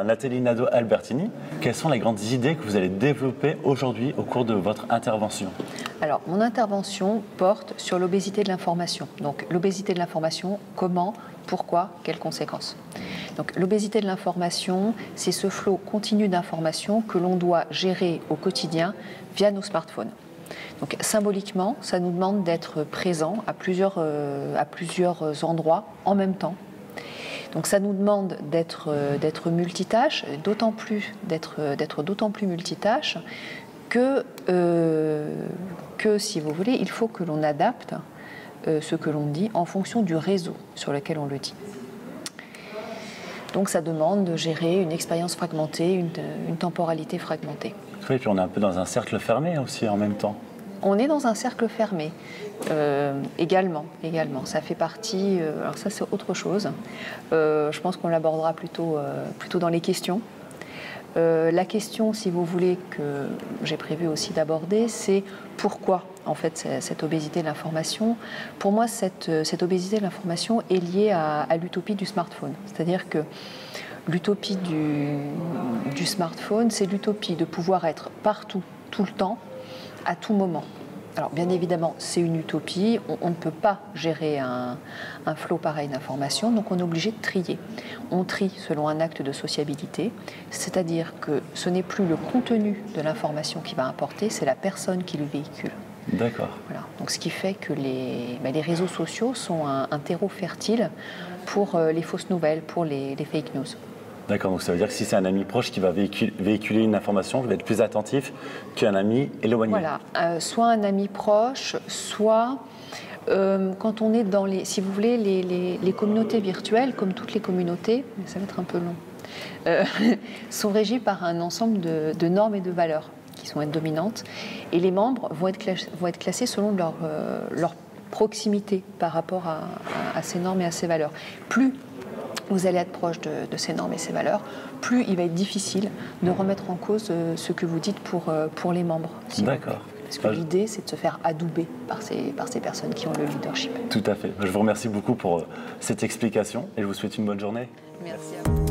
Nathalie Nadeau-Albertini. Quelles sont les grandes idées que vous allez développer aujourd'hui au cours de votre intervention? Alors, mon intervention porte sur l'obésité de l'information. Donc, l'obésité de l'information, comment, pourquoi, quelles conséquences? Donc, l'obésité de l'information, c'est ce flot continu d'informations que l'on doit gérer au quotidien via nos smartphones. Donc, symboliquement, ça nous demande d'être présent à plusieurs endroits en même temps. Donc, ça nous demande d'être multitâche, d'être d'autant plus multitâche que, si vous voulez, il faut que l'on adapte ce que l'on dit en fonction du réseau sur lequel on le dit. Donc ça demande de gérer une expérience fragmentée, une temporalité fragmentée. Oui, puis on est un peu dans un cercle fermé aussi en même temps. On est dans un cercle fermé, également. Ça fait partie, alors ça c'est autre chose. Je pense qu'on l'abordera plutôt dans les questions. La question, si vous voulez, que j'ai prévu aussi d'aborder, c'est pourquoi, en fait, cette obésité de l'information. Pour moi, cette obésité de l'information est liée à l'utopie du smartphone. C'est-à-dire que l'utopie du smartphone, c'est l'utopie de pouvoir être partout, tout le temps, à tout moment. Alors, bien évidemment, c'est une utopie. On ne peut pas gérer un flot pareil d'informations, donc on est obligé de trier. On trie selon un acte de sociabilité, c'est-à-dire que ce n'est plus le contenu de l'information qui va importer, c'est la personne qui le véhicule. D'accord. Voilà. Donc, ce qui fait que les réseaux sociaux sont un terreau fertile pour les fausses nouvelles, pour les fake news. D'accord, donc ça veut dire que si c'est un ami proche qui va véhiculer une information, je vais être plus attentif qu'un ami éloigné. Voilà, soit un ami proche, soit quand on est dans si vous voulez, les communautés virtuelles, comme toutes les communautés, mais ça va être un peu long, sont régies par un ensemble de normes et de valeurs qui sont dominantes, et les membres vont être classés selon leur proximité par rapport à ces normes et à ces valeurs. Plus vous allez être proche de ces normes et ces valeurs, plus il va être difficile de remettre en cause ce que vous dites pour les membres. D'accord. Parce que l'idée, c'est de se faire adouber par ces personnes qui ont le leadership. Tout à fait. Je vous remercie beaucoup pour cette explication et je vous souhaite une bonne journée. Merci à vous.